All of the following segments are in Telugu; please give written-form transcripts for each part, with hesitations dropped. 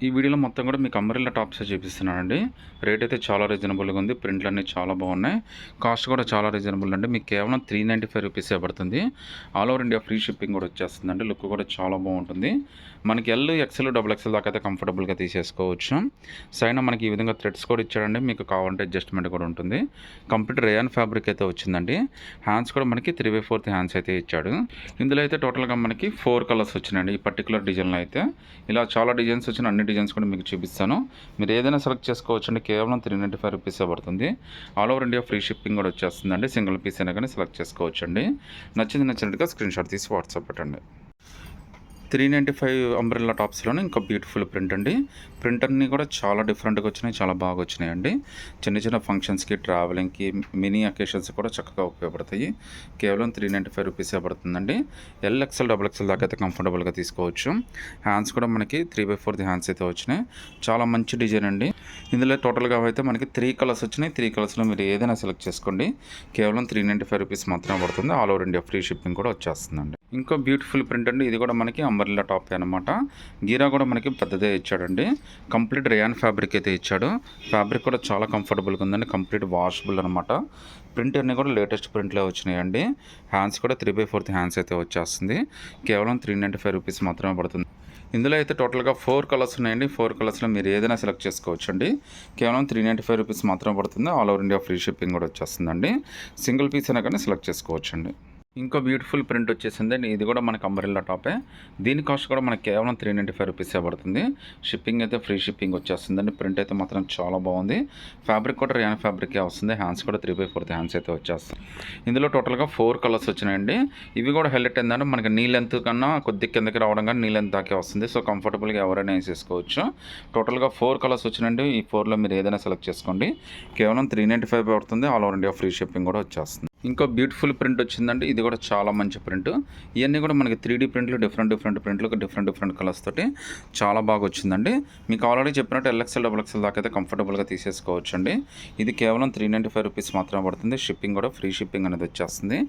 ఈ వీడియోలో మొత్తం కూడా మీకు అంబ్రెల్లా టాప్సే చూపిస్తున్నానండి. రేట్ అయితే చాలా రీజనబుల్గా ఉంది. ప్రింట్లు అన్నీ చాలా బాగున్నాయి. కాస్ట్ కూడా చాలా రీజనబుల్ అండి. మీకు కేవలం 395 రూపీసే పడుతుంది. All over India free shipping కూడా వచ్చేస్తుందండి. లుక్ కూడా చాలా బాగుంటుంది. మనకి ఎల్, ఎక్సెల్, డబుల్ ఎక్సెల్ దాకా అయితే కంఫర్టబుల్గా తీసేసుకోవచ్చు. సైన్ మనకి ఈ విధంగా థ్రెడ్స్ కూడా ఇచ్చాడండి. మీకు కావాలంటే అడ్జస్ట్మెంట్ కూడా ఉంటుంది. కంప్లీట్ రేయాన్ ఫ్యాబ్రిక్ అయితే వచ్చిందండి. హ్యాండ్స్ కూడా మనకి 3/4 హ్యాండ్స్ అయితే ఇచ్చాడు. ఇందులో అయితే టోటల్గా మనకి 4 కలర్స్ వచ్చినాయండి. ఈ పర్టికులర్ డిజైన్లో అయితే ఇలా చాలా డిజైన్స్ వచ్చిన అన్ని డిజైన్స్ కూడా మీకు చూపిస్తాను. మీరు ఏదైనా సెలెక్ట్ చేసుకోవచ్చు అండి. కేవలం 395 రూపీసే పడుతుంది. All over India free shipping కూడా వచ్చేస్తుందండి. సింగిల్ పీస్ అయినా కానీ సెలెక్ట్ చేసుకోవచ్చు అండి. నచ్చినట్టుగా స్క్రీన్ షాట్ తీసి వాట్సాప్ పెట్టండి. 395 అంబ్రెల్లా టాప్స్లోనే ఇంకా బ్యూటిఫుల్ ప్రింట్ అండి. ప్రింట్ అన్నీ కూడా చాలా డిఫరెంట్గా వచ్చినాయి, చాలా బాగా వచ్చినాయండి. చిన్న చిన్న ఫంక్షన్స్కి, ట్రావెలింగ్కి, మినీ అకేషన్స్ కూడా చక్కగా ఉపయోగపడతాయి. కేవలం 395 రూపీసే పడుతుందండి. ఎల్, ఎక్సెల్, డబుల్ ఎక్సెల్ దాకా అయితే కంఫర్టబుల్గా తీసుకోవచ్చు. హ్యాండ్స్ కూడా మనకి 3/4 హ్యాండ్స్ అయితే వచ్చినాయి. చాలా మంచి డిజైన్ అండి. ఇందులో టోటల్గా అయితే మనకి 3 కలర్స్ వచ్చినాయి. 3 కలర్స్లో మీరు ఏదైనా సెలెక్ట్ చేసుకోండి. కేవలం 395 రూపీస్ మాత్రమే పడుతుంది. All over India free shipping కూడా వచ్చేస్తుందండి. ఇంకో బ్యూటిఫుల్ ప్రింట్ అండి. ఇది కూడా మనకి అంబ్రెల్లా టాప్ అనమాట. గీరా కూడా మనకి పెద్దదే ఇచ్చాడండి. కంప్లీట్ రేయాన్ ఫ్యాబ్రిక్ అయితే ఇచ్చాడు. ఫ్యాబ్రిక్ కూడా చాలా కంఫర్టబుల్గా ఉందండి. కంప్లీట్ వాషబుల్ అనమాట. ప్రింట్ అన్నీ కూడా లేటెస్ట్ ప్రింట్లో వచ్చినాయండి. హ్యాండ్స్ కూడా 3/4 హ్యాండ్స్ అయితే వచ్చేస్తుంది. కేవలం 395 రూపీస్ మాత్రమే పడుతుంది. ఇందులో అయితే టోటల్గా 4 కలర్స్ ఉన్నాయండి. 4 కలర్స్లో మీరు ఏదైనా సెలెక్ట్ చేసుకోవచ్చు అండి. కేవలం 395 రూపీస్ మాత్రమే పడుతుంది. All over India free shipping కూడా వచ్చేస్తుందండి. సింగిల్ పీస్ అయినా కానీ సెలెక్ట్ చేసుకోవచ్చు అండి. ఇంకో బ్యూటిఫుల్ ప్రింట్ వచ్చేసిందండి. ఇది కూడా మనకు అంబ్రెల్లా టాపే. దీని కాస్ట్ కూడా మనకి కేవలం 395 రూపీసే పడుతుంది. షిప్పింగ్ అయితే ఫ్రీ షిప్పింగ్ వచ్చేస్తుందండి. ప్రింట్ అయితే మాత్రం చాలా బాగుంది. ఫ్యాబ్రిక్ కూడా రియాన్ ఫ్యాబ్రికే వస్తుంది. హ్యాండ్స్ కూడా 3/4 హ్యాండ్స్ అయితే వచ్చేస్తుంది. ఇందులో టోటల్గా 4 కలర్స్ వచ్చినాయండి. ఇవి కూడా హైలైట్ ఏంటంటే మనకి నీ లెంత్ కన్నా కొద్ది కిందకి రావడం కానీ నీ లెంత్ దాకే వస్తుంది. సో కంఫర్టబుల్గా ఎవరైనా వేసేసుకోవచ్చు. టోటల్గా 4 కలర్స్ వచ్చినాయండి. ఈ 4లో మీరు ఏదైనా సెలెక్ట్ చేసుకోండి. కేవలం 395 పడుతుంది. All over India free shipping కూడా వచ్చేస్తుంది. ఇంకో బ్యూటిఫుల్ ప్రింట్ వచ్చిందండి. ఇది కూడా చాలా మంచి ప్రింట్. ఇవన్నీ కూడా మనకి 3D ప్రింట్లు, డిఫరెంట్ ప్రింట్లు, డిఫరెంట్ కలర్స్ తోటి చాలా బాగా వచ్చిందండి. మీకు ఆల్రెడీ చెప్పినట్టు ఎల్ఎక్సెల్, డబుల్ ఎక్సెల్ దాకా అయితే కంఫర్టబుల్గా తీసేసుకోవచ్చు అండి. ఇది కేవలం 395 రూపీస్ మాత్రమే పడుతుంది. షిప్పింగ్ కూడా ఫ్రీ షిప్పింగ్ అనేది వచ్చేస్తుంది.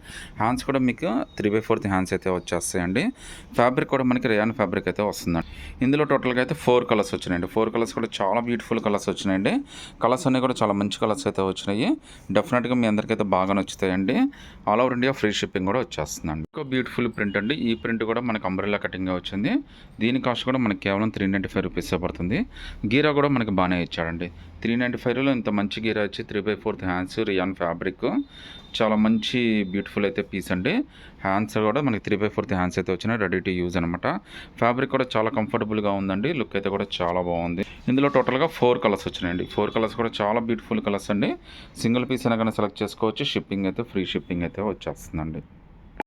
హ్యాండ్స్ కూడా మీకు 3/4 హ్యాండ్స్ అయితే వచ్చేస్తాయండి. ఫ్యాబ్రిక్ కూడా మనకి రేయాన్ ఫ్యాబ్రిక్ అయితే వస్తుందండి. ఇందులో టోటల్గా అయితే 4 కలర్స్ వచ్చినాయండి. 4 కలర్స్ కూడా చాలా బ్యూటిఫుల్ కలర్స్ వచ్చినాయండి. కలర్స్ అన్నీ కూడా చాలా మంచి కలర్స్ అయితే వచ్చినాయి. డెఫినెట్గా మీ అందరికైతే బాగా నచ్చుతాయండి. All over India free shipping కూడా వచ్చేస్తుందండి. ఇంకో బ్యూటిఫుల్ ప్రింట్ అండి. ఈ ప్రింట్ కూడా మనకు అంబ్రెల్లా కటింగ్గా వచ్చింది. దీని కాస్ట్ కూడా మనకి కేవలం 395 రూపీసే పడుతుంది. గీరా కూడా మనకి బాగానే ఇచ్చాడండి. 395లో ఇంత మంచి గీరా వచ్చి 3/4 హ్యాండ్స్, రియాన్ ఫ్యాబ్రిక్, చాలా మంచి బ్యూటిఫుల్ అయితే పీస్ అండి. హ్యాండ్స్ కూడా మనకి 3/4 హ్యాండ్స్ అయితే వచ్చినాయి. రెడీ టు యూజ్ అనమాట. ఫ్యాబ్రిక్ కూడా చాలా కంఫర్టబుల్గా ఉందండి. లుక్ అయితే కూడా చాలా బాగుంది. ఇందులో టోటల్గా 4 కలర్స్ వచ్చినాయండి. 4 కలర్స్ కూడా చాలా బ్యూటిఫుల్ కలర్స్ అండి. సింగిల్ పీస్ అయినా కానీ సెలెక్ట్ చేసుకోవచ్చు. షిప్పింగ్ అయితే ఫ్రీ షిప్పింగ్ అయితే వచ్చేస్తుందండి.